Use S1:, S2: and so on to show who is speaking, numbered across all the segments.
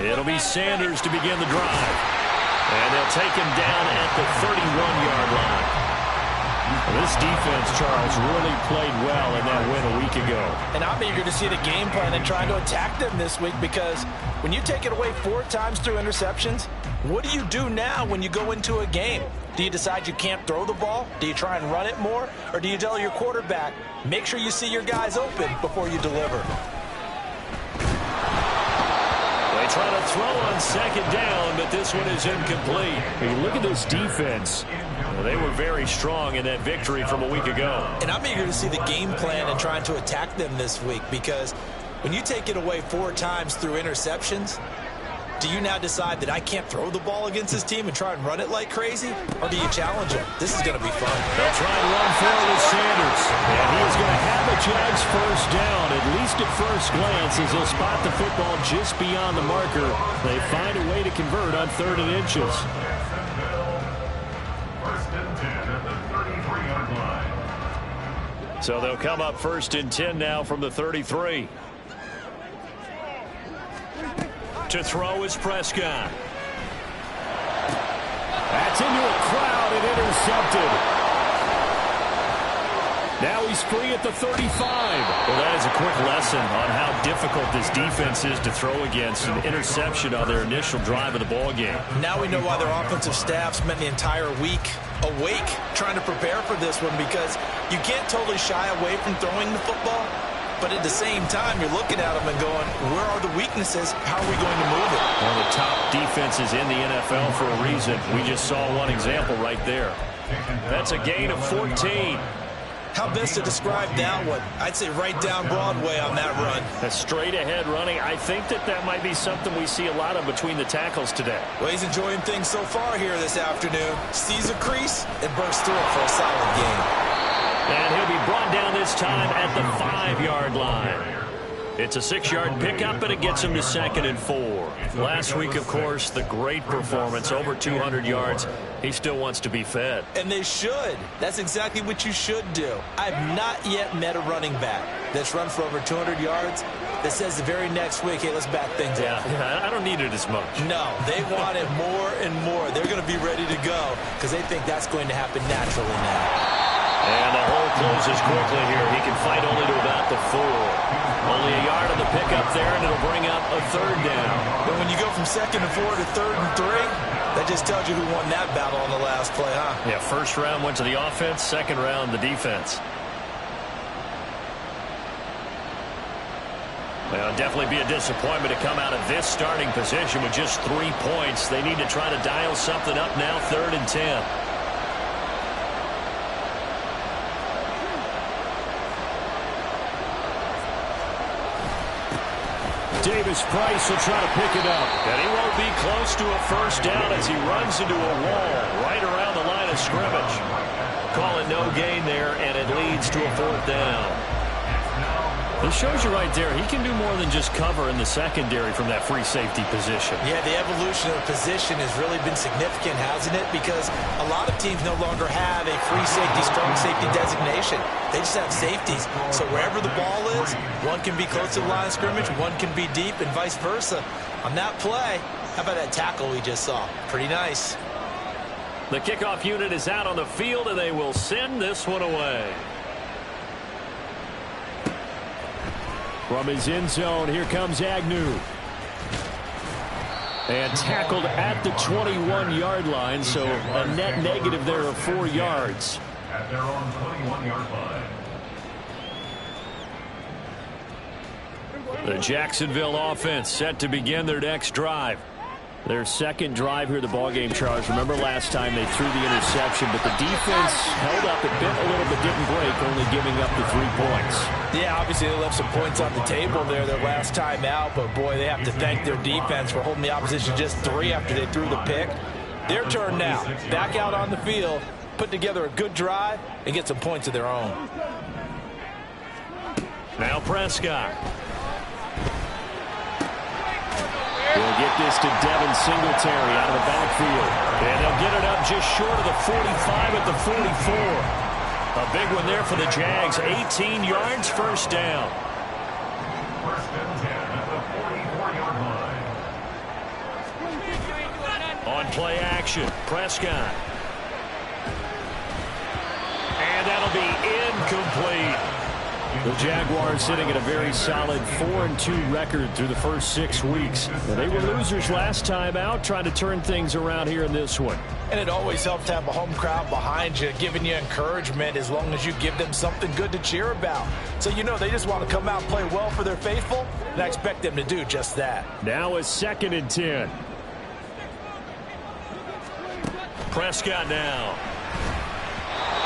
S1: It'll be Sanders to begin the drive. And they'll take him down at the 31-yard line. This defense, Charles, really played well in that win a week ago.
S2: And I'm eager to see the game plan and trying to attack them this week, because when you take it away 4 times through interceptions, what do you do now when you go into a game? Do you decide you can't throw the ball? Do you try and run it more? Or do you tell your quarterback, make sure you see your guys open before you deliver?
S1: They try to throw on second down, but this one is incomplete. Hey, look at this defense. Well, they were very strong in that victory from a week ago.
S2: And I'm eager to see the game plan and trying to attack them this week, because when you take it away 4 times through interceptions, do you now decide that I can't throw the ball against this team and try and run it like crazy? Or do you challenge them? This is going to be fun.
S1: They'll try and run forward with Sanders. And he is going to have a Jags first down, at least at first glance, as they'll spot the football just beyond the marker. They find a way to convert on 3rd and inches. So they'll come up 1st and 10 now from the 33. To throw is Prescott. That's into a crowd and intercepted. Now he's free at the 35. Well, that is a quick lesson on how difficult this defense is to throw against. An interception on their initial drive of the ball game.
S2: Now we know why their offensive staff spent the entire week awake trying to prepare for this one, because you can't totally shy away from throwing the football. But at the same time, you're looking at them and going, where are the weaknesses? How are we going to move it?
S1: One of the top defenses in the NFL for a reason. We just saw one example right there. That's a gain of 14.
S2: How best to describe that one? I'd say right down Broadway on that run.
S1: A straight ahead running. I think that might be something we see a lot of between the tackles today.
S2: Well, he's enjoying things so far here this afternoon. Sees a crease and bursts through it for a solid gain.
S1: And he'll be brought down this time at the 5-yard line. It's a 6-yard pickup, and it gets him to 2nd and 4. Last week, of course, the great performance, over 200 yards. He still wants to be fed.
S2: And they should. That's exactly what you should do. I've not yet met a running back that's run for over 200 yards that says the very next week, hey, let's back things up.
S1: Yeah, I don't need it as much.
S2: No, they want it more and more. They're going to be ready to go because they think that's going to happen naturally now.
S1: And the hole closes quickly here. He can fight only to about the 4. Only a yard on the pickup there, and it'll bring up a 3rd down.
S2: But when you go from 2nd and 4 to 3rd and 3, that just tells you who won that battle on the last play, huh?
S1: Yeah, 1st round went to the offense, 2nd round the defense. Well, definitely be a disappointment to come out of this starting position with just 3 points. They need to try to dial something up now, 3rd and 10. Davis Price will try to pick it up. And he won't be close to a first down as he runs into a wall right around the line of scrimmage. Call it no gain there, and it leads to a 4th down. It shows you right there, he can do more than just cover in the secondary from that free safety position.
S2: Yeah, the evolution of the position has really been significant, hasn't it? Because a lot of teams no longer have a free safety, strong safety designation. They just have safeties. So wherever the ball is, one can be close to the line of scrimmage, one can be deep, and vice versa. On that play, how about that tackle we just saw? Pretty nice.
S1: The kickoff unit is out on the field, and they will send this one away. From his end zone, here comes Agnew. And tackled at the 21-yard line, so a net negative there of 4 yards. At their own 21-yard line. The Jacksonville offense set to begin their next drive. Their 2nd drive here, the ballgame, Charles. Remember last time they threw the interception, but the defense held up. It bit a little but didn't break, only giving up the 3 points.
S2: Yeah, obviously they left some points on the table there their last time out, but boy, they have to thank their defense for holding the opposition just 3 after they threw the pick. Their turn now. Back out on the field, put together a good drive, and get some points of their own.
S1: Now Prescott. We'll get this to Devin Singletary out of the backfield. And they'll get it up just short of the 45 at the 44. A big one there for the Jags. 18 yards, first down. First and 10 at the 44-yard line. On play action, Prescott. And that'll be incomplete. The Jaguars sitting at a very solid 4-2 record through the first 6 weeks. And they were losers last time out, trying to turn things around here in this one.
S2: And it always helps to have a home crowd behind you, giving you encouragement as long as you give them something good to cheer about. So you know they just want to come out and play well for their faithful, and I expect them to do just that.
S1: Now a 2nd and 10. Prescott now.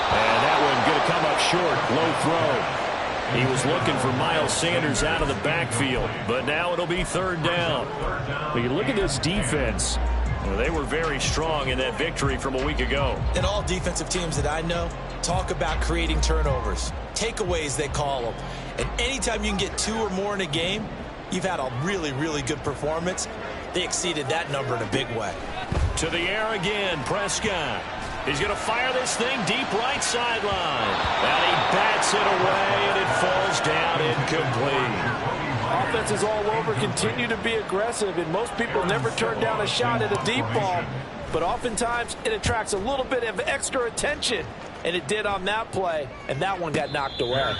S1: And that one going to come up short. Low throw. He was looking for Miles Sanders out of the backfield, but now it'll be 3rd down. But you look at this defense. Well, they were very strong in that victory from a week ago.
S2: And all defensive teams that I know talk about creating turnovers. Takeaways, they call them. And anytime you can get 2 or more in a game, you've had a really, really good performance. They exceeded that number in a big way.
S1: To the air again, Prescott. He's going to fire this thing deep right sideline. And he bats it away, and it falls down incomplete.
S3: Offenses all over continue to be aggressive, and most people never turn down a shot at a deep ball. But oftentimes, it attracts a little bit of extra attention. And it did on that play, and that one got knocked away.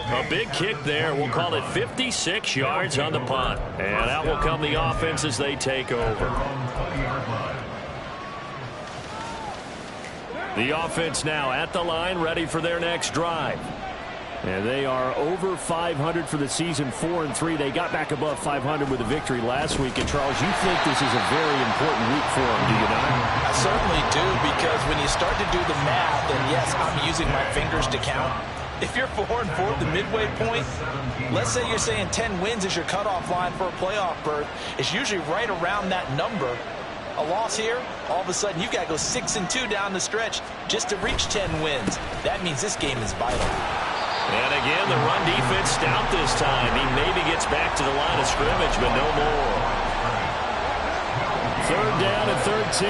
S1: A big kick there. We'll call it 56 yards on the punt. And out will come the offense as they take over. The offense now at the line, ready for their next drive. And they are over 500 for the season, 4-3. They got back above 500 with a victory last week. And, Charles, you think this is a very important week for them, do you not?
S2: I certainly do, because when you start to do the math, and yes, I'm using my fingers to count. If you're 4-4 at the midway point, let's say you're saying 10 wins is your cutoff line for a playoff berth. It's usually right around that number. A loss here, all of a sudden you got to go 6-2 down the stretch just to reach 10 wins. That means this game is vital.
S1: And again, the run defense stout this time. He maybe gets back to the line of scrimmage, but no more. 3rd down and 13.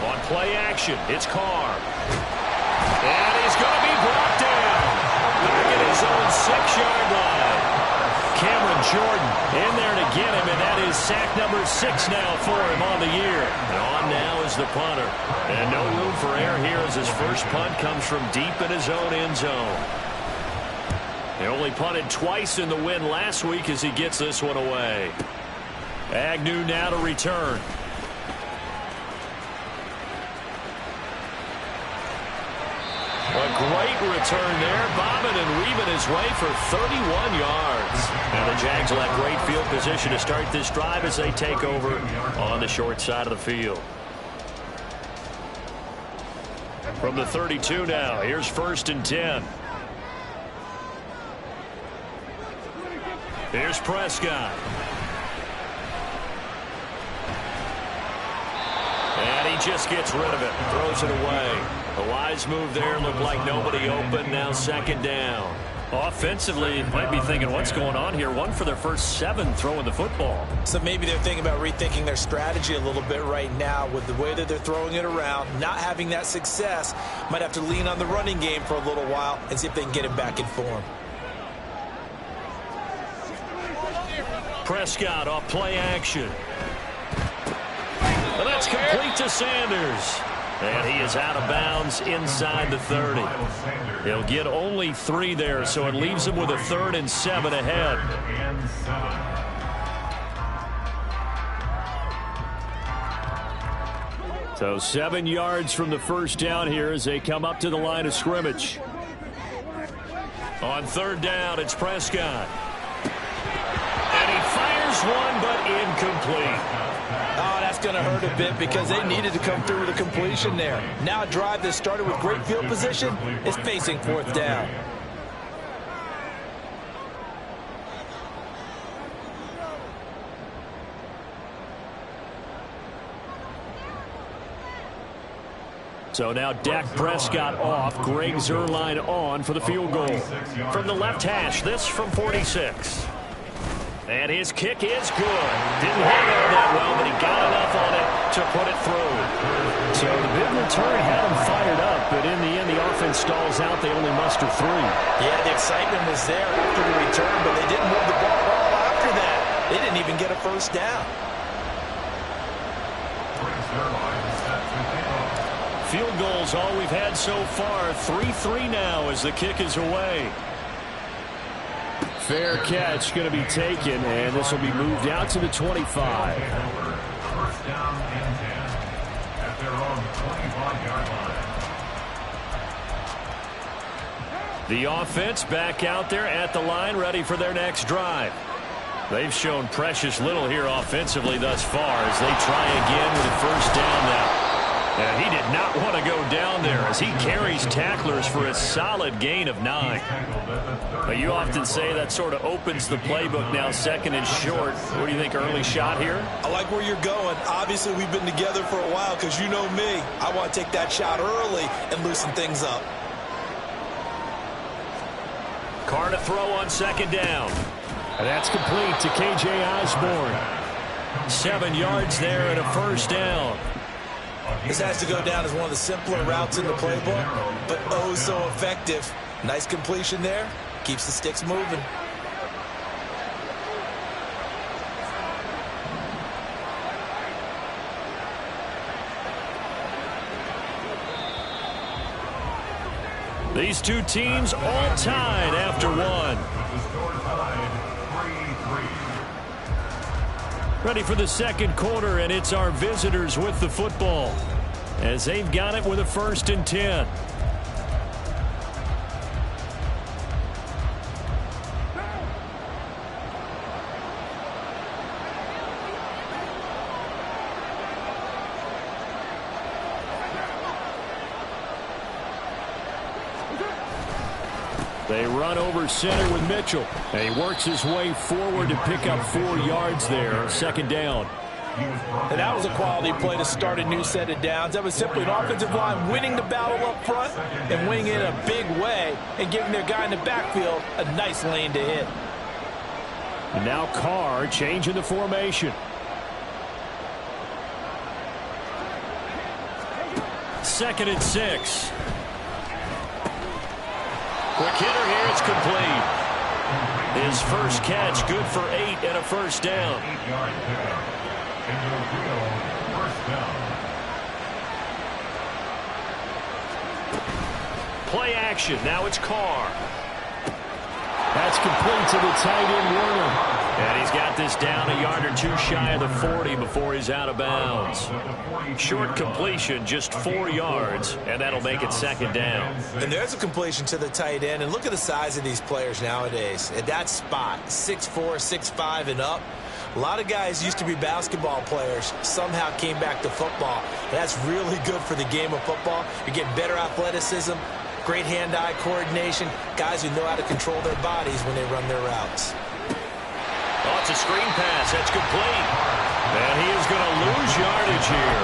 S1: On play action, it's Carr. And he's going to be brought down. Back at his own 6-yard line. Cameron Jordan in there to get him, and that is sack number 6 now for him on the year. And on now is the punter. And no room for error here as his first punt comes from deep in his own end zone. They only punted twice in the win last week as he gets this one away. Agnew now to return. A great return there, bobbing and weaving his way for 31 yards. And the Jags will have great field position to start this drive as they take over on the short side of the field. From the 32 now, here's 1st and 10. Here's Prescott. And he just gets rid of it, throws it away. A wise move there, looked like nobody open, now 2nd down. Offensively, might be thinking, what's going on here? 1 for their first 7 throwing the football.
S2: So maybe they're thinking about rethinking their strategy a little bit right now with the way that they're throwing it around, not having that success. Might have to lean on the running game for a little while and see if they can get it back in form.
S1: Prescott off play action. And that's complete to Sanders. And he is out of bounds inside the 30. He'll get only 3 there, so it leaves him with a 3rd and 7 ahead. So 7 yards from the first down here as they come up to the line of scrimmage. On 3rd down, it's Prescott. And he fires one, but incomplete.
S3: Oh, that's going to hurt a bit because they needed to come through with a completion there. Now a drive that started with great field position is facing 4th down.
S1: So now Dak Prescott off, Greg Zuerlein on for the field goal. From the left hash, this from 46. And his kick is good. Didn't hang on that well, but he got enough on it to put it through. So the big return had him fired up, but in the end, the offense stalls out. They only muster 3.
S2: Yeah, the excitement was there after the return, but they didn't move the ball well after first down.
S1: Field goals all we've had so far. 3-3 now as the kick is away. Fair catch going to be taken, and this will be moved out to the 25.
S4: First down and 10 at their own 25-yard line.
S1: The offense back out there at the line, ready for their next drive. They've shown precious little here offensively thus far as they try again with a first down now. And he did not want to go down there as he carries tacklers for a solid gain of 9. But you often say that sort of opens the playbook now, second and short. What do you think, early shot here?
S2: I like where you're going. Obviously, we've been together for a while because you know me. I want to take that shot early and loosen things up.
S1: Carr to throw on second down. And that's complete to K.J. Osborne. 7 yards there and a first down.
S2: This has to go down as one of the simpler routes in the playbook, but oh so effective. Nice completion there. Keeps the sticks moving.
S1: These two teams all tied after one. Ready for the second quarter, and it's our visitors with the football as they've got it with a 1st and 10. They run over center with Mitchell. And he works his way forward to pick up 4 yards there. Second down.
S3: And that was a quality play to start a new set of downs. That was simply an offensive line winning the battle up front and winning it in a big way and giving their guy in the backfield a nice lane to hit.
S1: And now Carr changing the formation. Second and 6. Quick hitter here, it's complete. His first catch, good for 8 and a first down.
S4: 8-yard pickup. First down.
S1: Play action, now it's Carr. That's complete to the tight end, Warner. And he's got this down a yard or two shy of the 40 before he's out of bounds. Short completion, just 4 yards, and that'll make it second down.
S2: And there's a completion to the tight end, and look at the size of these players nowadays. At that spot, 6'4", 6'5", and up. A lot of guys used to be basketball players, somehow came back to football. That's really good for the game of football. You get better athleticism, great hand-eye coordination, guys who know how to control their bodies when they run their routes.
S1: Oh, it's a screen pass. That's complete. And he is going to lose yardage here.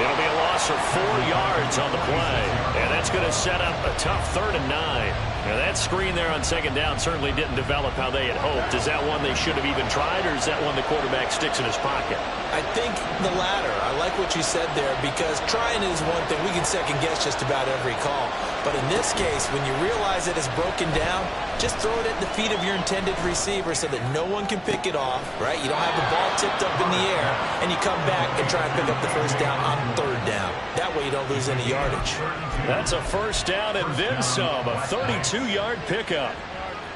S1: It'll be a loss of 4 yards on the play. And that's going to set up a tough 3rd and 9. Now, that screen there on second down certainly didn't develop how they had hoped. Is that one they should have even tried, or is that one the quarterback sticks in his pocket?
S2: I think the latter. I like what you said there, because trying is one thing. We can second-guess just about every call. But in this case, when you realize that it's broken down, just throw it at the feet of your intended receiver so that no one can pick it off, right? You don't have the ball tipped up in the air, and you come back and try and pick up the first down on 3rd down. That way you don't lose any yardage.
S1: That's a first down and then some, a 32-yard pickup.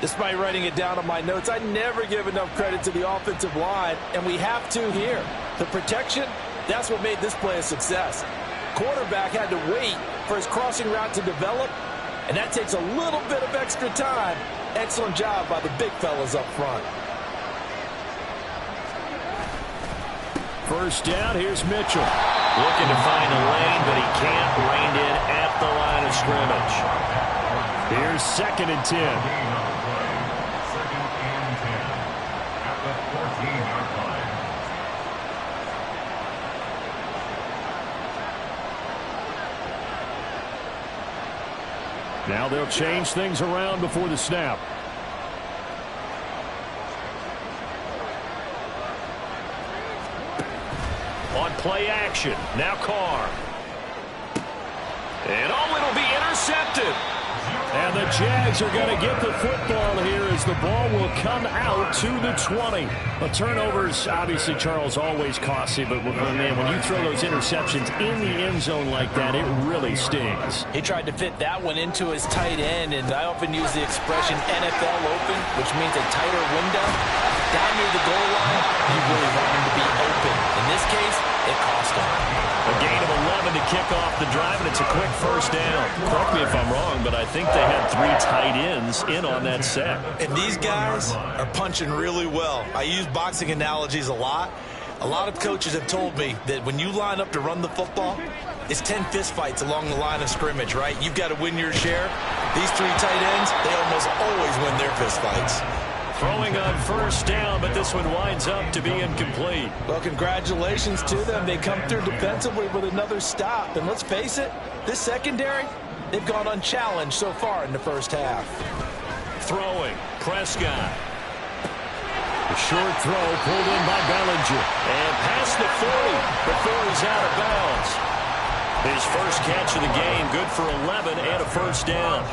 S3: Despite writing it down on my notes, I never give enough credit to the offensive line, and we have to here. The protection, that's what made this play a success. Quarterback had to wait for his crossing route to develop, and that takes a little bit of extra time. Excellent job by the big fellas up front.
S1: First down, here's Mitchell. Looking to find a lane, but he can't. Reined in at the line of scrimmage. Here's 2nd and 10. Now they'll change things around before the snap. On play action, now Carr. And oh, it'll be intercepted. And the Jags are going to get the football here as the ball will come out to the 20. Well, turnovers, obviously, Charles, always costly, but man, when you throw those interceptions in the end zone like that, it really stings.
S3: He tried to fit that one into his tight end, and I often use the expression NFL open, which means a tighter window. Down near the goal line, you really want him to be open. In this case, it cost him.
S1: A gain of 11 to kick off the drive, and it's a quick first down. Correct me if I'm wrong, but I think they had 3 tight ends in on that set.
S2: And these guys are punching really well. I use boxing analogies a lot. A lot of coaches have told me that when you line up to run the football, it's 10 fistfights along the line of scrimmage, right? You've got to win your share. These 3 tight ends, they almost always win their fistfights.
S1: Throwing on first down, but this one winds up to be incomplete.
S3: Well, congratulations to them. They come through defensively with another stop. And let's face it, this secondary, they've gone unchallenged so far in the first half.
S1: Throwing, Prescott. A short throw pulled in by Bellinger. And past the 40 before he's out of bounds. His first catch of the game, good for 11 and a first down.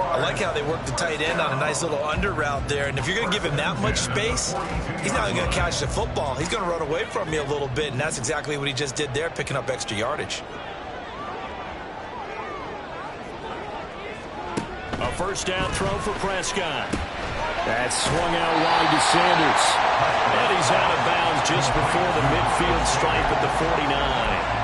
S2: I like how they work the tight end on a nice little under route there. And if you're going to give him that much space, he's not going to catch the football. He's going to run away from you a little bit, and that's exactly what he just did there, picking up extra yardage.
S1: A first down throw for Prescott. That swung out wide to Sanders. And he's out of bounds just before the midfield stripe at the 49.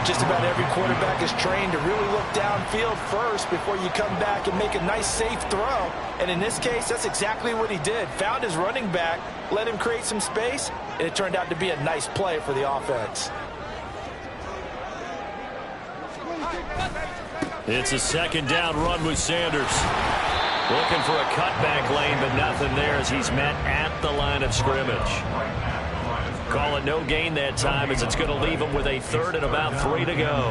S3: Just about every quarterback is trained to really look downfield first before you come back and make a nice, safe throw. And in this case, that's exactly what he did. Found his running back, let him create some space, and it turned out to be a nice play for the offense.
S1: It's a second down run with Sanders. Looking for a cutback lane, but nothing there as he's met at the line of scrimmage. Call it no gain that time as it's going to leave him with a third and about 3 to go.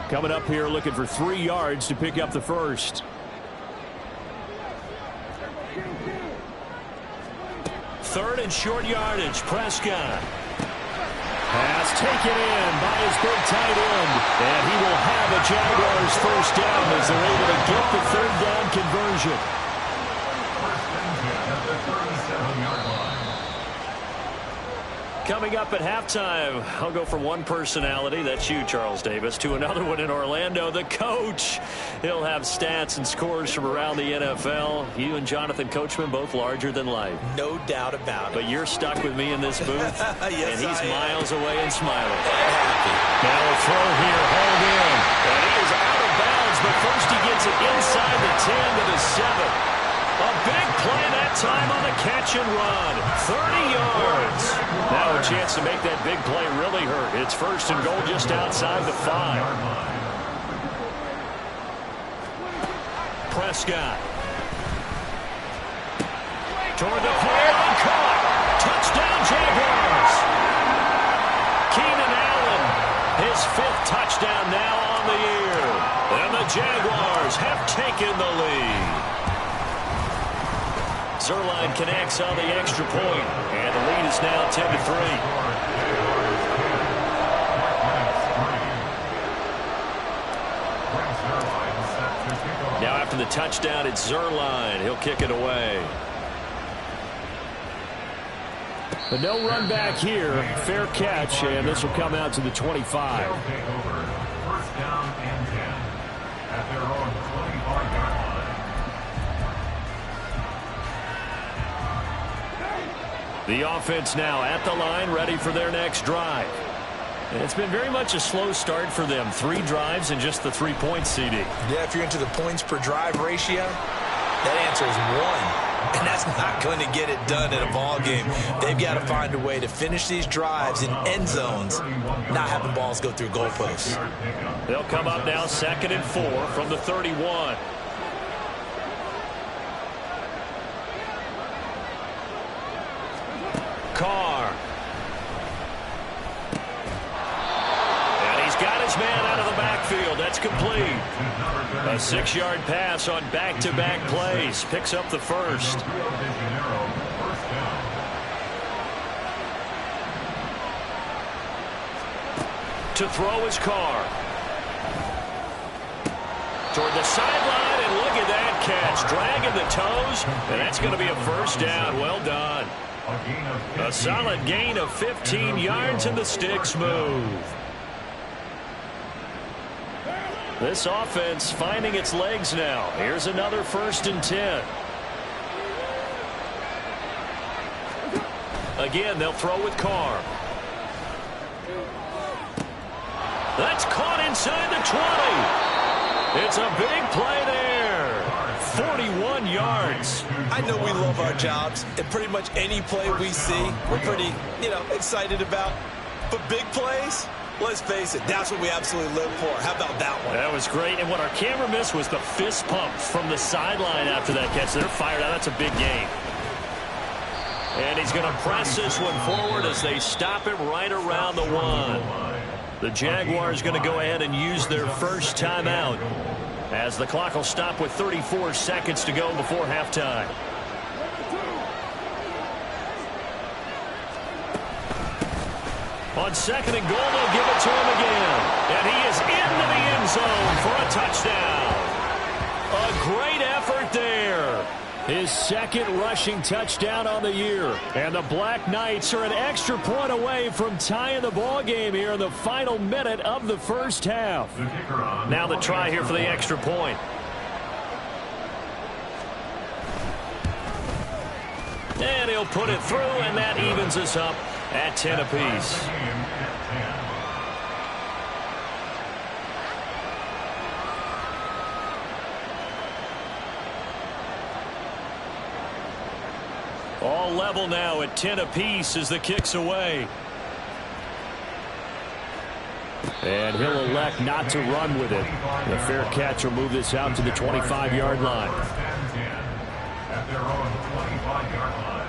S1: Coming up here looking for 3 yards to pick up the first. Third and short yardage, Prescott. Pass taken in by his big tight end. And he will have a Jaguars first down as they're able to get the third down conversion.
S4: First and 10 at the 37-yard line.
S1: Coming up at halftime, I'll go from one personality, that's you, Charles Davis, to another one in Orlando, the coach. He'll have stats and scores from around the NFL. You and Jonathan Coachman, both larger than life.
S2: No doubt about it.
S1: But you're stuck with me in this booth,
S2: Yes,
S1: and he's
S2: I am.
S1: miles away and smiling.
S2: Happy.
S1: Now a throw here, hauled in. And he is out of bounds, but first he gets it inside the 10 to the 7. A big play that time on the catch and run. 30 yards. Now a chance to make that big play really hurt. It's first and goal just outside the 5. Prescott. Toward the play and caught. Touchdown Jaguars. Keenan Allen, his 5th touchdown now on the year. And the Jaguars have taken the lead. Zerline connects on the extra point, and the lead is now 10-3. Now after the touchdown, it's Zerline. He'll kick it away. But no run back here. Fair catch, and this will come out to the 25.
S4: First down and 10 at their own 25-yard line.
S1: The offense now at the line, ready for their next drive. And it's been very much a slow start for them. 3 drives and just the 3 points, CD.
S2: Yeah, if you're into the points per drive ratio, that answer is 1. And that's not going to get it done in a ball game. They've got to find a way to finish these drives in end zones, not having balls go through goalposts.
S1: They'll come up now 2nd and 4 from the 31. Carr. And he's got his man out of the backfield. That's complete. A 6-yard pass on back-to-back plays. Picks up the first. to throw his car. Toward the sideline, and look at that catch. Dragging the toes, and that's going to be a first down. Well done. A solid gain of 15 yards, and the sticks move. This offense finding its legs now. Here's another 1st and 10. Again, they'll throw with Carr. That's caught inside the 20. It's a big play there. 41 yards.
S2: I know we love our jobs, and pretty much any play we see, we're pretty, excited about. But big plays, let's face it, that's what we absolutely live for. How about that one?
S1: That was great, and what our camera missed was the fist pump from the sideline after that catch. They're fired out. That's a big gain. And he's going to press this one forward as they stop him right around the 1. The Jaguars going to go ahead and use their first timeout as the clock will stop with 34 seconds to go before halftime. On 2nd and goal, they'll give it to him again. And he is into the end zone for a touchdown. A great effort there. His 2nd rushing touchdown on the year. And the Black Knights are an extra point away from tying the ball game here in the final minute of the first half. Now the try here for the extra point. And he'll put it through, and that evens us up at 10 apiece. All level now at 10 apiece as the kick's away. And he'll elect not to run with it. The fair catch will move this out to the 25-yard line.
S4: At their own 25-yard line.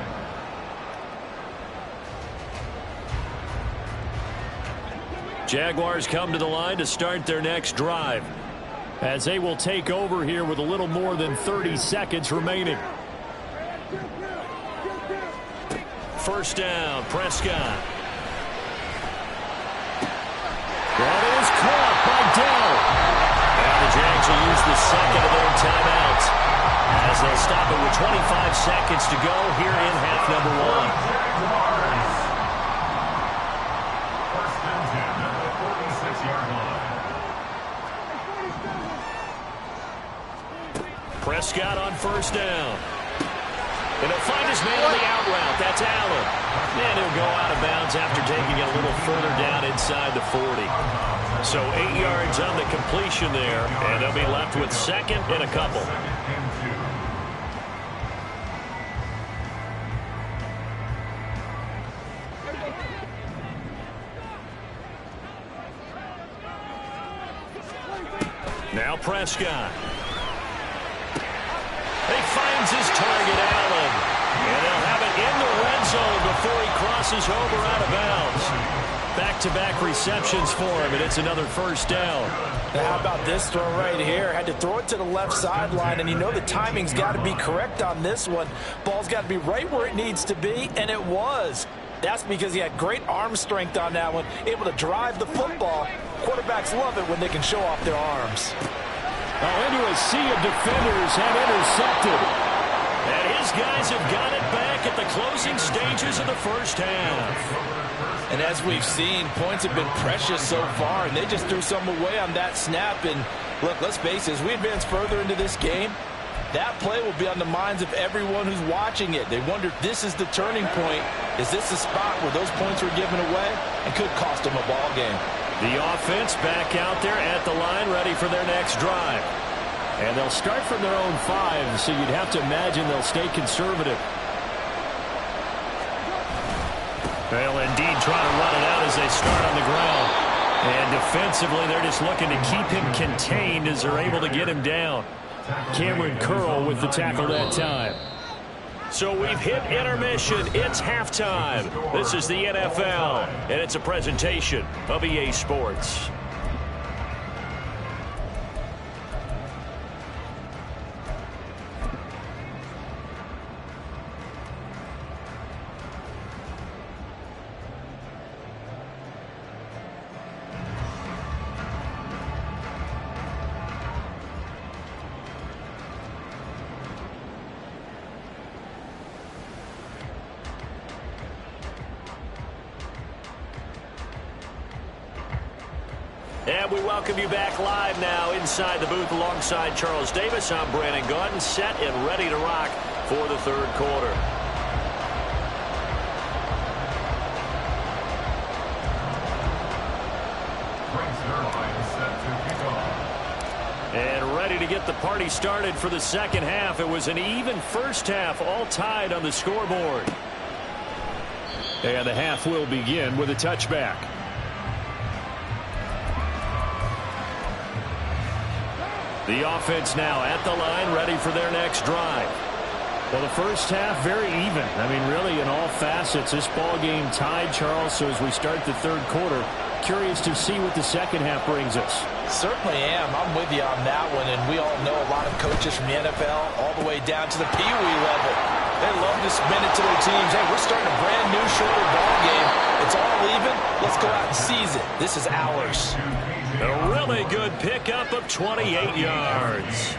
S1: Jaguars come to the line to start their next drive, as they will take over here with a little more than 30 seconds remaining. First down, Prescott. That is caught by Dell. And the Jags will use the 2nd of their timeouts as they'll stop it with 25 seconds to go here in half number 1. Prescott on first down. And he'll find his man on the out route. That's Allen. And he'll go out of bounds after taking it a little further down inside the 40. So 8 yards on the completion there, and they'll be left with 2nd and a couple. Now Prescott. He finds his target, Allen. And they'll have it in the red zone before he crosses over out of bounds. Back-to-back receptions for him, and it's another first down.
S3: Now how about this throw right here? Had to throw it to the left sideline, and the timing's got to be correct on this one. Ball's got to be right where it needs to be, and it was. That's because he had great arm strength on that one, able to drive the football. Quarterbacks love it when they can show off their arms.
S1: Into a sea of defenders have intercepted. And his guys have got it back at the closing stages of the first half.
S3: And as we've seen, points have been precious so far, and they just threw some away on that snap. And look, let's face it, as we advance further into this game, that play will be on the minds of everyone who's watching it. They wonder if this is the turning point. Is this the spot where those points were given away and could cost them a ball game?
S1: The offense back out there at the line, ready for their next drive. And they'll start from their own 5, so you'd have to imagine they'll stay conservative. They'll indeed try to run it out as they start on the ground. And defensively, they're just looking to keep him contained as they're able to get him down. Cameron Curl with the tackle that time. So we've hit intermission. It's halftime. This is the NFL, and it's a presentation of EA Sports. And we welcome you back live now inside the booth alongside Charles Davis. I'm Brandon Gaudin, set and ready to rock for the third quarter. And ready to get the party started for the second half. It was an even first half, all tied on the scoreboard. And the half will begin with a touchback. The offense now at the line, ready for their next drive. Well, the first half, very even. I mean, really, in all facets, this ball game tied, Charles. So as we start the third quarter, curious to see what the second half brings us.
S3: Certainly am. I'm with you on that one. And we all know a lot of coaches from the NFL all the way down to the Pee Wee level. They love to submit it to their teams. Hey, we're starting a brand new, shorter ball game. It's all even. Let's go out and seize it. This is ours.
S1: A really good pickup of 28 yards.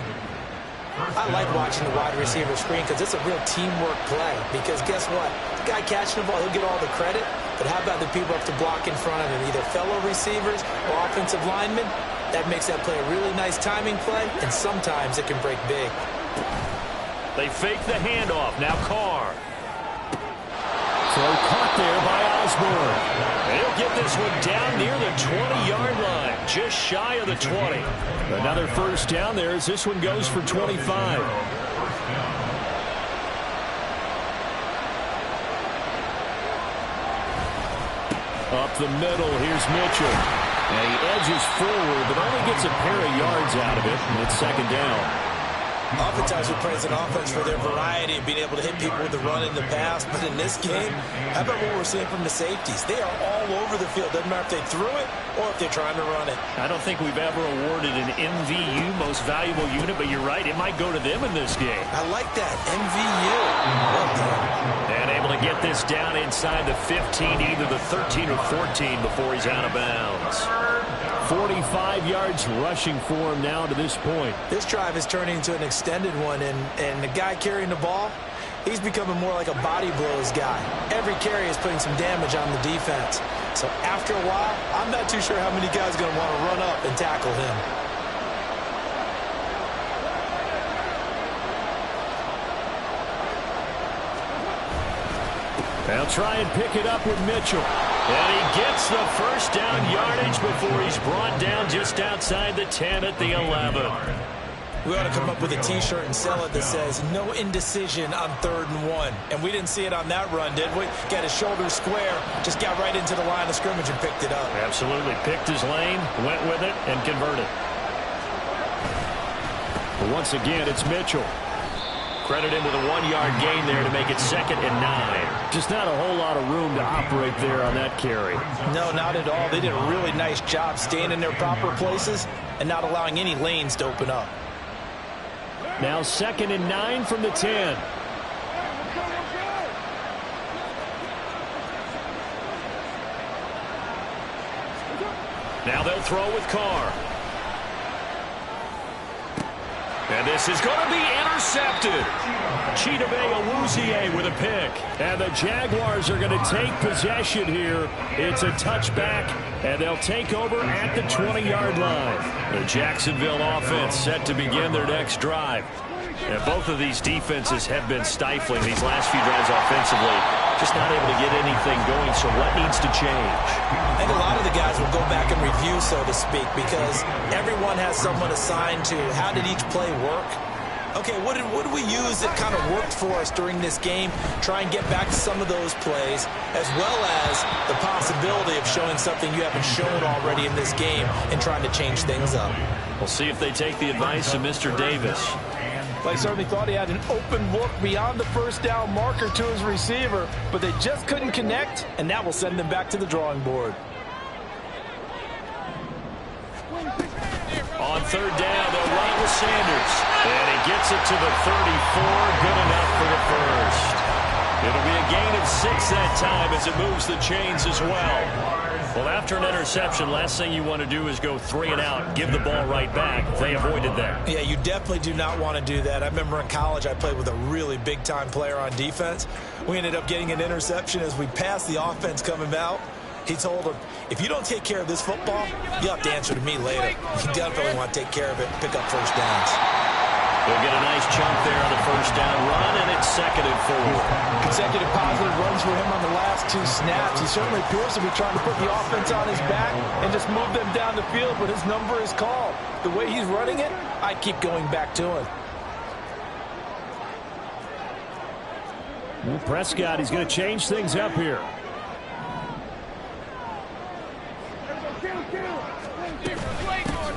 S2: I like watching the wide receiver screen because it's a real teamwork play. Because guess what? The guy catching the ball, he'll get all the credit. But how about the people up to block in front of him, either fellow receivers or offensive linemen? That makes that play a really nice timing play, and sometimes it can break big.
S1: They fake the handoff. Now Carr. Throw caught there by Osborne. They'll get this one down near the 20-yard line, just shy of the 20. Another first down there as this one goes for 25. Up the middle, here's Mitchell. And he edges forward, but only gets a pair of yards out of it, and it's second down.
S2: Oftentimes we praise an offense for their variety and being able to hit people with the run in the pass. But in this game, how about what we're seeing from the safeties? They are all over the field. Doesn't matter if they threw it or if they're trying to run it.
S1: I don't think we've ever awarded an MVU, most valuable unit, but you're right. It might go to them in this game.
S2: I like that. MVU. Well done.
S1: And able to get this down inside the 15, either the 13 or 14 before he's out of bounds. 45 yards rushing for him now to this point.
S2: This drive is turning into an extended one, and the guy carrying the ball, he's becoming more like a body blows guy. Every carry is putting some damage on the defense. So after a while, I'm not too sure how many guys are going to want to run up and tackle him.
S1: They'll try and pick it up with Mitchell. And he gets the first down yardage before he's brought down just outside the 10 at the 11.
S2: We ought to come up with a T-shirt and sell it that says, no indecision on 3rd and 1. And we didn't see it on that run, did we? Got his shoulders square, just got right into the line of scrimmage and picked it up.
S1: Absolutely. Picked his lane, went with it, and converted. But once again, it's Mitchell. Credit him with a 1-yard gain there to make it 2nd and 9. Just not a whole lot of room to operate there on that carry.
S3: No, not at all. They did a really nice job staying in their proper places and not allowing any lanes to open up.
S1: Now 2nd and 9 from the 10. Now they'll throw with Carr. And this is going to be intercepted. Chidobe Awuzie with a pick. And the Jaguars are going to take possession here. It's a touchback, and they'll take over at the 20-yard line. The Jacksonville offense set to begin their next drive. And both of these defenses have been stifling these last few drives offensively. Just not able to get anything going, so what needs to change?
S2: I think a lot of the guys will go back and review, so to speak, because everyone has someone assigned to how did each play work. Okay, what did we use that kind of worked for us during this game? Try and get back to some of those plays, as well as the possibility of showing something you haven't shown already in this game and trying to change things up.
S1: We'll see if they take the advice of Mr. Davis.
S3: They certainly thought he had an open look beyond the first down marker to his receiver, but they just couldn't connect, and that will send them back to the drawing board.
S1: On 3rd down, they'll run with Sanders. And he gets it to the 34, good enough for the first. It'll be a gain of 6 that time as it moves the chains as well. Well, after an interception, last thing you want to do is go 3 and out, give the ball right back. They avoided that.
S2: Yeah, you definitely do not want to do that. I remember in college I played with a really big-time player on defense. We ended up getting an interception as we passed the offense coming out. He told him, if you don't take care of this football, you'll have to answer to me later. You definitely want to take care of it and pick up first downs.
S1: They'll get a nice chunk there on the first down run, and it's 2nd and 4.
S3: Consecutive positive runs for him on the last 2 snaps. He certainly appears to be trying to put the offense on his back and just move them down the field, but his number is called. The way he's running it, I keep going back to him.
S1: Well, Prescott, he's going to change things up here.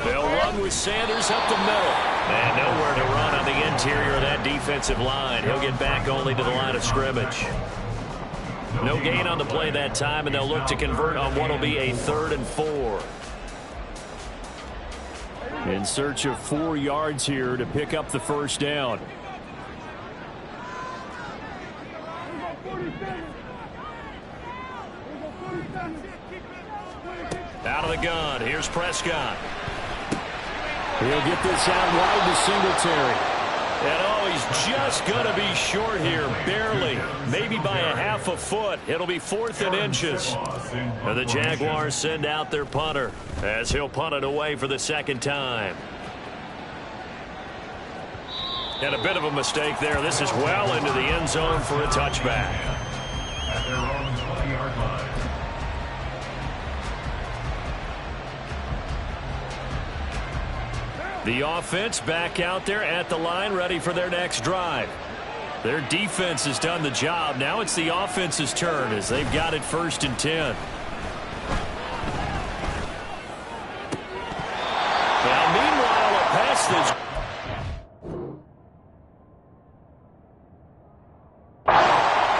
S1: They'll run with Sanders up the middle. And nowhere to run on the interior of that defensive line. He'll get back only to the line of scrimmage. No gain on the play that time, and they'll look to convert on what will be a 3rd and 4. In search of 4 yards here to pick up the first down. Out of the gun, here's Prescott. He'll get this out wide to Singletary. And oh, he's just going to be short here, barely. Maybe by a half a foot. It'll be 4th and inches. And the Jaguars send out their punter as he'll punt it away for the 2nd time. And a bit of a mistake there. This is well into the end zone for a touchback.
S4: At their own 20-yard line.
S1: The offense back out there at the line, ready for their next drive. Their defense has done the job. Now it's the offense's turn as they've got it 1st and 10. Now, meanwhile, a pass that's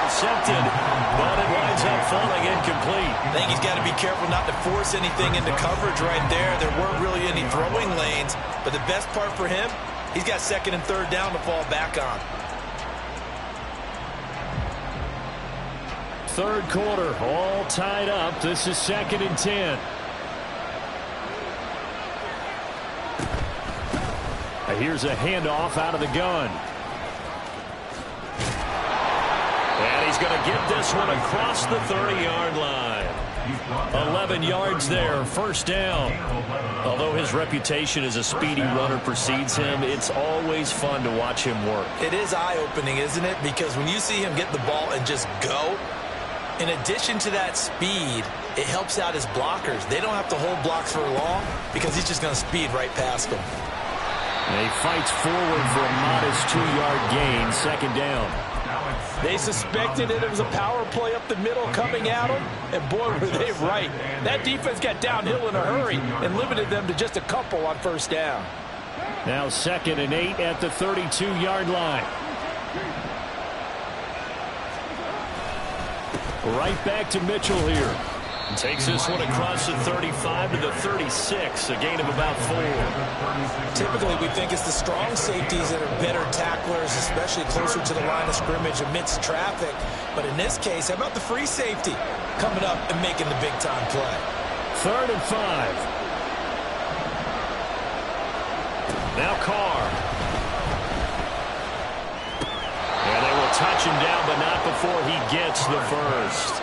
S1: intercepted, but it winds up falling incomplete.
S2: I think he's got to be careful not to force anything into coverage right there. There weren't really any throwing lanes, but the best part for him, he's got 2nd and 3rd down to fall back on.
S1: 3rd quarter, all tied up. This is 2nd and 10. Here's a handoff out of the gun. And he's going to get this one across the 30-yard line. 11 yards there, 1st down. Although his reputation as a speedy runner precedes him, it's always fun to watch him work.
S2: It is eye-opening, isn't it? Because when you see him get the ball and just go, in addition to that speed, it helps out his blockers. They don't have to hold blocks for long because he's just going to speed right past them.
S1: And he fights forward for a modest 2-yard gain, 2nd down.
S3: They suspected it was a power play up the middle coming at them, and boy, were they right. That defense got downhill in a hurry and limited them to just a couple on 1st down.
S1: Now 2nd and 8 at the 32-yard line. Right back to Mitchell here. Takes this one across the 35 to the 36, a gain of about 4.
S2: Typically, we think it's the strong safeties that are better tacklers, especially closer to the line of scrimmage amidst traffic. But in this case, how about the free safety coming up and making the big-time play?
S1: 3rd and 5. Now Carr. And they will touch him down, but not before he gets the first.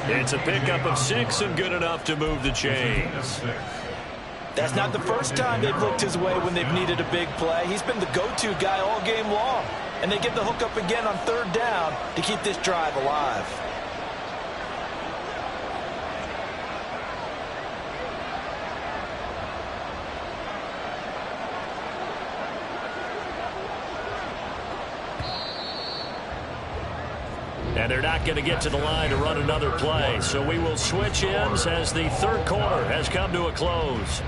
S1: It's a pickup of 6 and good enough to move the chains.
S3: That's not the first time they've looked his way when they've needed a big play. He's been the go-to guy all game long. And they get the hook up again on 3rd down to keep this drive alive.
S1: And they're not going to get to the line to run another play. So we will switch ends as the 3rd quarter has come to a close.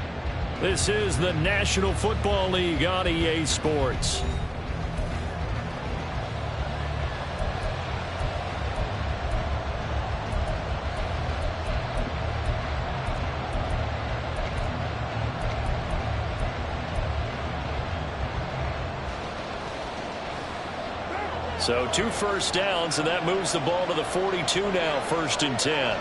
S1: This is the National Football League on EA Sports. So 2 first downs, and that moves the ball to the 42 now, 1st and 10.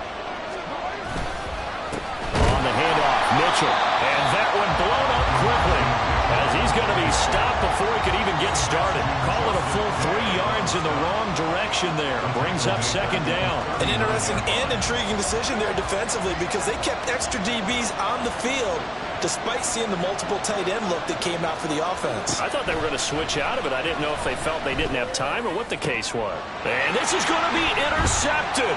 S1: On the handoff, Mitchell. And that one blown up quickly as he's going to be He's stopped before he could even get started. Call it a full 3 yards in the wrong direction there. Brings up second down.
S2: An interesting and intriguing decision there defensively because they kept extra DBs on the field despite seeing the multiple tight end look that came out for the offense.
S1: I thought they were going to switch out of it. I didn't know if they felt they didn't have time or what the case was. And this is going to be intercepted.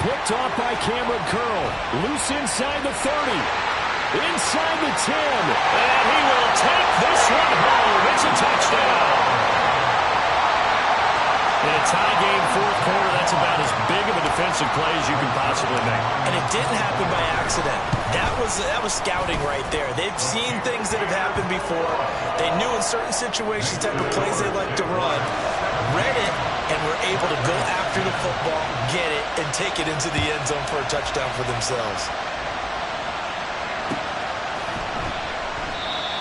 S3: Picked off by Cameron Curl. Loose inside the 30. Inside the 10.
S1: And he will take this one home. It's a touchdown. In a tie game, fourth quarter, that's about as big of a defensive play as you can possibly make.
S2: And it didn't happen by accident. That was scouting right there. They've seen things that have happened before. They knew in certain situations the type of plays they like to run. Read it, and were able to go after the football, get it, and take it into the end zone for a touchdown for themselves.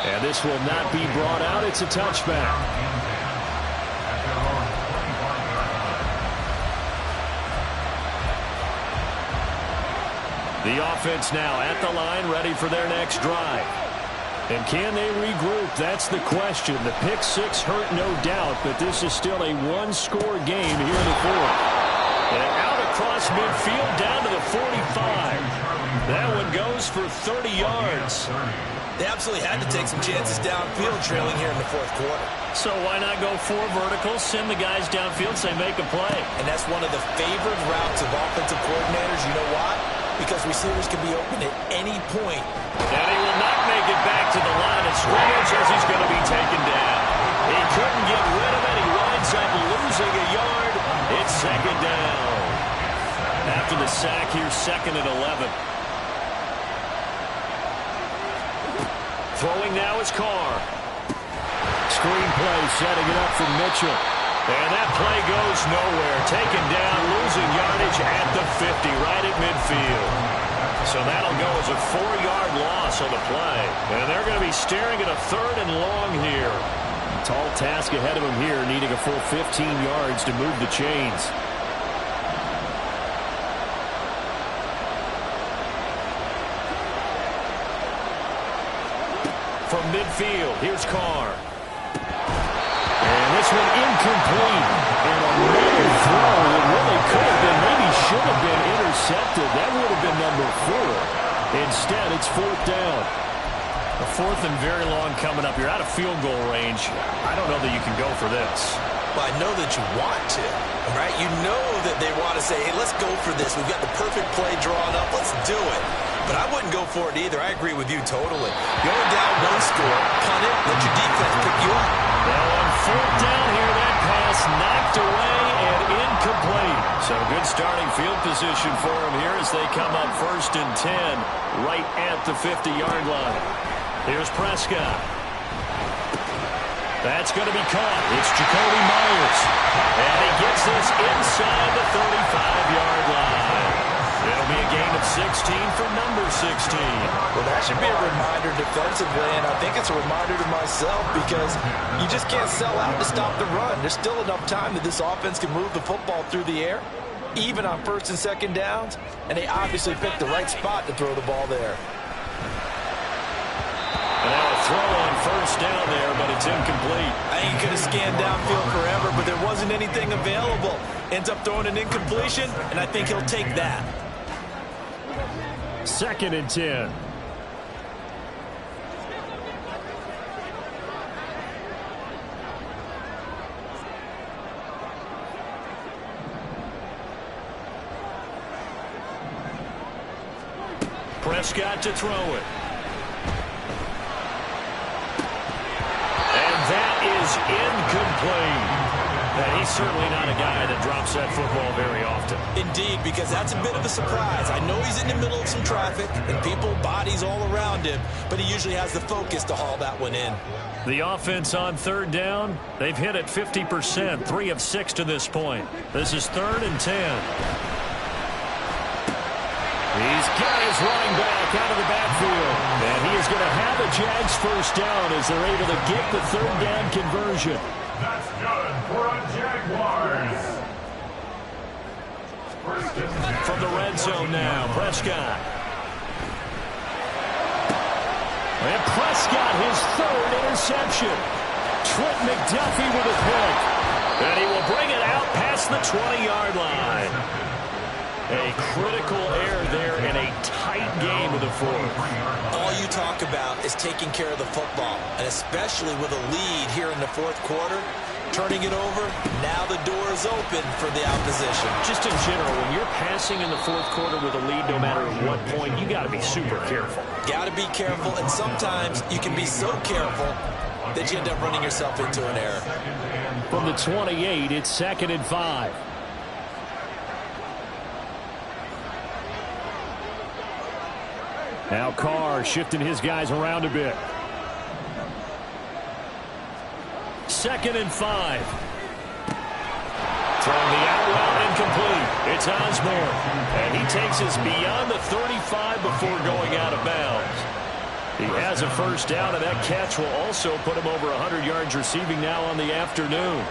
S3: And this will not be brought out. It's a touchback. The offense now at the line, ready for their next drive. And can they regroup? That's the question. The pick six hurt, no doubt, but this is still a one-score game here in the fourth. And out across midfield, down to the 45. That one goes for 30 yards.
S2: They absolutely had to take some chances downfield trailing here in the fourth quarter.
S1: So why not go 4 verticals, send the guys downfield, say make a play.
S2: And that's one of the favored routes of offensive coordinators. You know why? Because receivers can be open at any point.
S1: And he will not make it back to the line of scrimmage as he's going to be taken down. He couldn't get rid of it. He winds up losing a yard. It's second down. After the sack here, second and 11. Throwing now is Carr.
S3: Screenplay setting it up for Mitchell.
S1: And that play goes nowhere. Taken down, losing yardage at the 50, right at midfield. So that'll go as a 4-yard loss on the play. And they're going to be staring at a third and long here.
S3: Tall task ahead of him here, needing a full 15 yards to move the chains.
S1: From midfield, here's Carr.
S3: And this one incomplete. And another throw that really could have been, maybe should have been intercepted. That would have been number 4. Instead, it's fourth down.
S1: A fourth and very long coming up. You're out of field goal range. I don't know that you can go for this.
S2: Well, I know that you want to, right? You know that they want to say, hey, let's go for this. We've got the perfect play drawn up. Let's do it. But I wouldn't go for it either. I agree with you totally. Going down one score, punt it, let your defense pick you up.
S1: Now on fourth down here, that pass knocked away and incomplete. So good starting field position for him here as they come up first and 10 right at the 50-yard line. Here's Prescott. That's going to be caught. It's Jacoby Myers. And he gets this inside the 35-yard line. It'll be a gain of 16 for number 16.
S2: Well, that should be a reminder defensively, and I think it's a reminder to myself because you just can't sell out to stop the run. There's still enough time that this offense can move the football through the air, even on first and second downs, and they obviously picked the right spot to throw the ball there.
S1: And now a throw on first down there, but it's incomplete.
S2: I think he could have scanned downfield forever, but there wasn't anything available. Ends up throwing an incompletion, and I think he'll take that.
S3: Second and 10.
S1: Prescott to throw it. And that is incomplete. And he's certainly not a guy that drops that football very often.
S2: Indeed, because that's a bit of a surprise. I know he's in the middle of some traffic and people, bodies all around him, but he usually has the focus to haul that one in.
S1: The offense on third down, they've hit it 50%, 3 of 6 to this point. This is third and 10.
S3: He's got his running back out of the backfield. And he is going to have a Jags first down as they're able to get the third down conversion.
S4: That's good for a Jaguars. First and 10.
S1: From the red zone now, Prescott.
S3: And Prescott, his third
S1: reception. Trent McDuffie with a pick. And he will bring it out past the 20-yard line. A critical error there in a tight game of the fourth.
S2: All you talk about is taking care of the football, and especially with a lead here in the fourth quarter. Turning it over, now the door is open for the opposition.
S1: Just in general, when you're passing in the fourth quarter with a lead, no matter at what point, you got to be super careful.
S2: Got to be careful, and sometimes you can be so careful that you end up running yourself into an error.
S1: From the 28, it's 2nd and 5. Now Carr shifting his guys around a bit. 2nd and 5. Throwing the out route incomplete. It's Osborne. And he takes us beyond the 35 before going out of bounds. He has a first down, and that catch will also put him over 100 yards receiving now on the afternoon.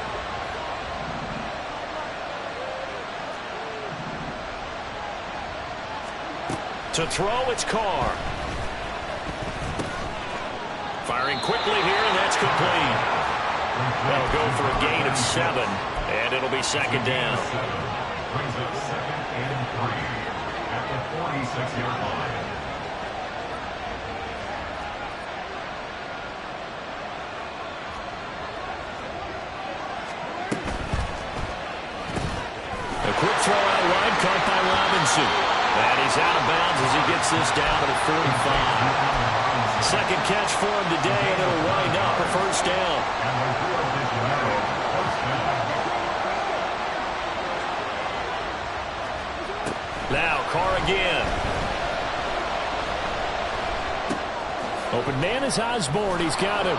S1: To throw, it's Carr. Firing quickly here, and that's complete. That'll go for a gain of 7, and it'll be 2nd down.
S4: Brings up 2nd and 3 at the 46-yard line.
S1: A quick throw out wide, caught by Robinson. And he's out of bounds as he gets this down to the 45. Second catch for him today, and it'll wind up a first down. Now Carr again. Open man is Osborne. He's got him.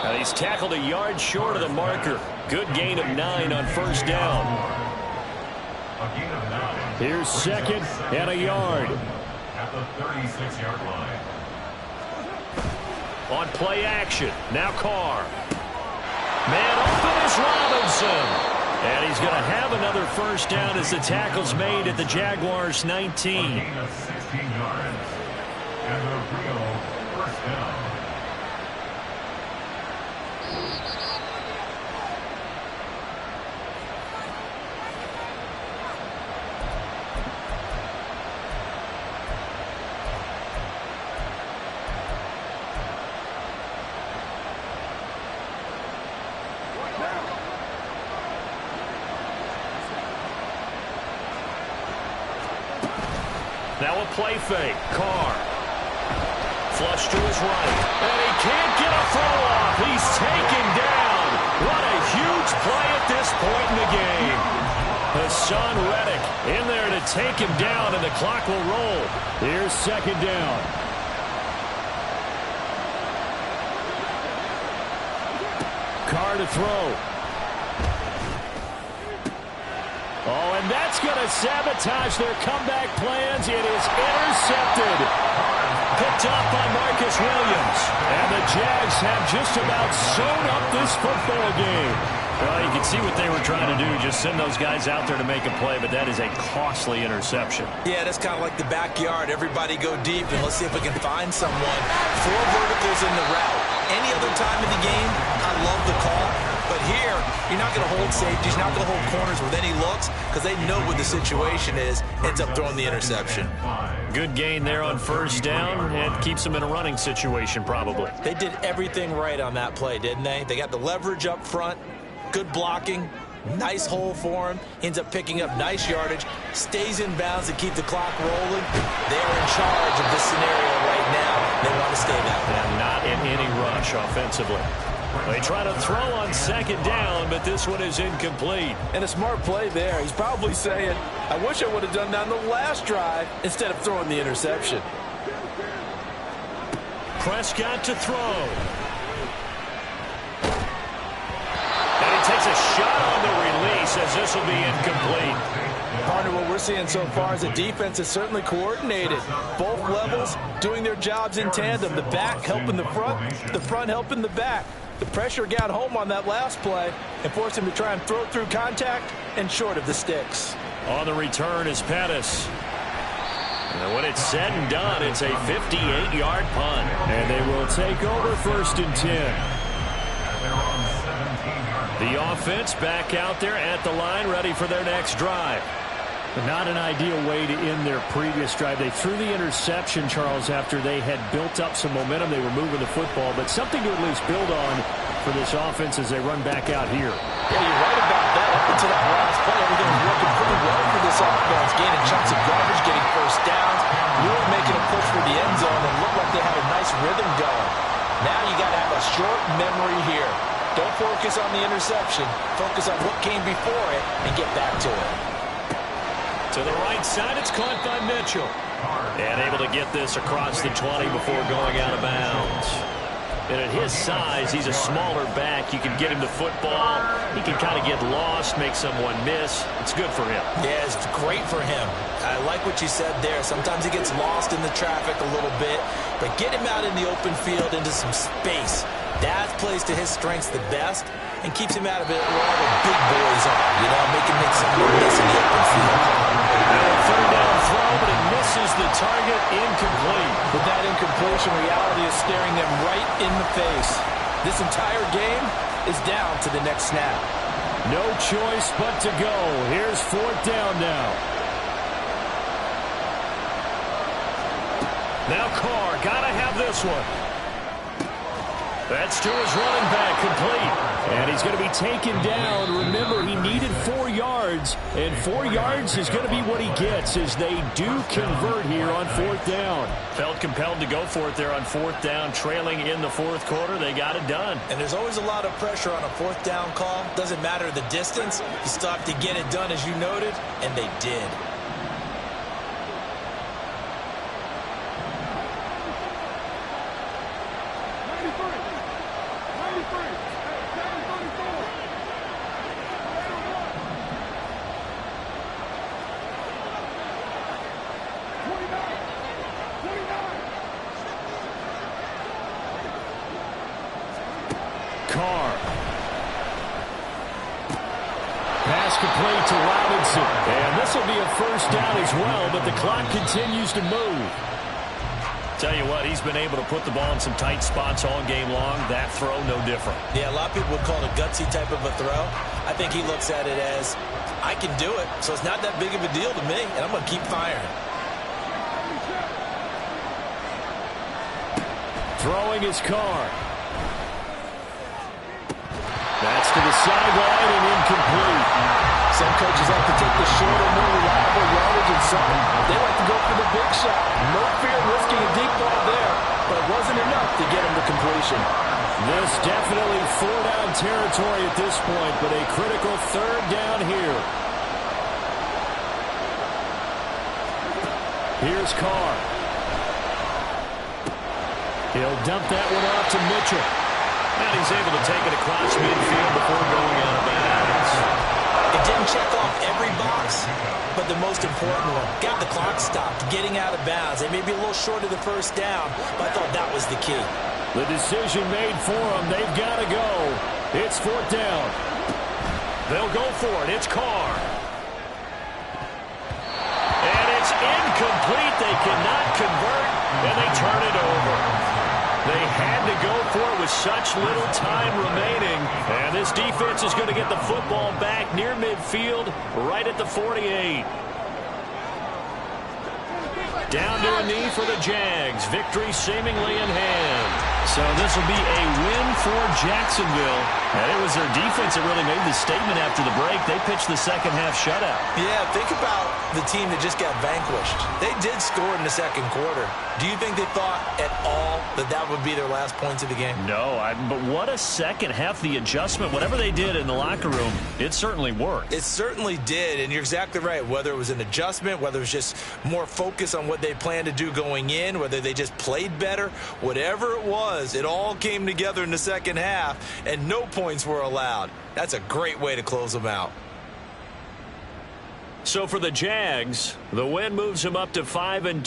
S1: And he's tackled a yard short of the marker. Good gain of 9 on first down. Here's 2nd and a yard.
S4: At the 36-yard line.
S1: On play action. Now Carr. Man open is Robinson. And he's going to have another first down as the tackle's made at the Jaguars' 19.
S4: A gain of 16 yards. And a real first down.
S1: Now a play fake. Carr. Flush to his right. And he can't get a throw off. He's taken down. What a huge play at this point in the game. Hassan Reddick in there to take him down, and the clock will roll. Here's 2nd down. Carr to throw. Oh, and that's going to sabotage their comeback plans. It is intercepted. Picked up by Marcus Williams. And the Jags have just about sewn up this football game. Well, you can see what they were trying to do, just send those guys out there to make a play, but that is a costly interception.
S2: Yeah, that's kind of like the backyard. Everybody go deep, and let's see if we can find someone. 4 verticals in the route. Any other time in the game, I love the call. But here, you're not going to hold safeties, you're not going to hold corners with any looks because they know what the situation is. Ends up throwing the interception.
S1: Good gain there on first down and keeps them in a running situation probably.
S2: They did everything right on that play, didn't they? They got the leverage up front, good blocking, nice hole for him. Ends up picking up nice yardage, stays in bounds to keep the clock rolling. They're in charge of this scenario right now. They want to stay that way.
S1: And not in any rush offensively. They try to throw on 2nd down, but this one is incomplete.
S3: And a smart play there. He's probably saying, I wish I would have done that on the last drive instead of throwing the interception.
S1: Prescott to throw. And he takes a shot on the release as this will be incomplete.
S3: Partner, what we're seeing so far is the defense is certainly coordinated. Both levels doing their jobs in tandem. The back helping the front helping the back. The pressure got home on that last play and forced him to try and throw through contact and short of the sticks.
S1: On the return is Pettis. And when it's said and done, it's a 58-yard punt. And they will take over 1st and 10.
S4: their own 17-yard line.
S1: The offense back out there at the line, ready for their next drive.
S5: But not an ideal way to end their previous drive. They threw the interception, Charles, after they had built up some momentum. They were moving the football, but something to at least build on for this offense as they run back out here.
S3: Yeah, you're right about that. Up until that last play, everything was working pretty well for this offense. Gaining chunks of garbage, getting first downs, really making a push for the end zone, and looked like they had a nice rhythm going. Now you got to have a short memory here. Don't focus on the interception. Focus on what came before it and get back to it.
S1: To the right side, it's caught by Mitchell. And able to get this across the 20 before going out of bounds. And at his size, he's a smaller back. You can get him the football. He can kind of get lost, make someone miss. It's good for him.
S2: Yeah, it's great for him. I like what you said there. Sometimes he gets lost in the traffic a little bit. But get him out in the open field into some space. That plays to his strengths the best and keeps him out of it where all the big boys are. You know, make him make someone miss in the open field.
S1: Third down throw, but it misses the target. Incomplete.
S3: With that incompletion, reality is staring them right in the face. This entire game is down to the next snap.
S5: No choice but to go. Here's fourth down now.
S1: Now Carr, gotta have this one. That's to his running back, complete.
S5: And he's going to be taken down. Remember, he needed 4 yards, and 4 yards is going to be what he gets as they do convert here on fourth down.
S1: Felt compelled to go for it there on fourth down, trailing in the fourth quarter. They got it done.
S2: And there's always a lot of pressure on a fourth down call. Doesn't matter the distance. You still have to get it done, as you noted, and they did.
S5: Carr. Pass complete to Robinson. And this will be a first down as well, but the clock continues to move.
S1: Tell you what, he's been able to put the ball in some tight spots all game long. That throw, no different.
S2: Yeah, a lot of people would call it a gutsy type of a throw. I think he looks at it as, I can do it, so it's not that big of a deal to me, and I'm going to keep firing.
S5: Throwing his Carr. That's to the sideline and incomplete.
S3: Some coaches like to take the shorter, more reliable yardage, and some they like to go for the big shot. No fear of risking a deep ball there, but it wasn't enough to get him to completion.
S5: This definitely 4-down territory at this point, but a critical third down here. Here's Carr. He'll dump that one off to Mitchell.
S1: And he's able to take it across midfield before going out of bounds.
S2: It didn't check off every box, but the most important one. Got the clock stopped, getting out of bounds. They may be a little short of the first down, but I thought that was the key.
S5: The decision made for them. They've got to go. It's fourth down.
S1: They'll go for it. It's Carr. And it's incomplete. They cannot convert, and they turn it over. They had to go for it with such little time remaining. And this defense is going to get the football back near midfield, right at the 48. Down to a knee for the Jags. Victory seemingly in hand. So this will be a win for Jacksonville. And it was their defense that really made the statement after the break. They pitched the second half shutout.
S2: Yeah, think about the team that just got vanquished. They did score in the second quarter. Do you think they thought at all that that would be their last points of the game?
S1: No, but what a second half. The adjustment, whatever they did in the locker room, it certainly worked.
S2: It certainly did, and you're exactly right. Whether it was an adjustment, whether it was just more focus on what they planned to do going in, whether they just played better, whatever it was, it all came together in the second half, and no points were allowed. That's a great way to close them out.
S1: So for the Jags, the win moves them up to 5-2.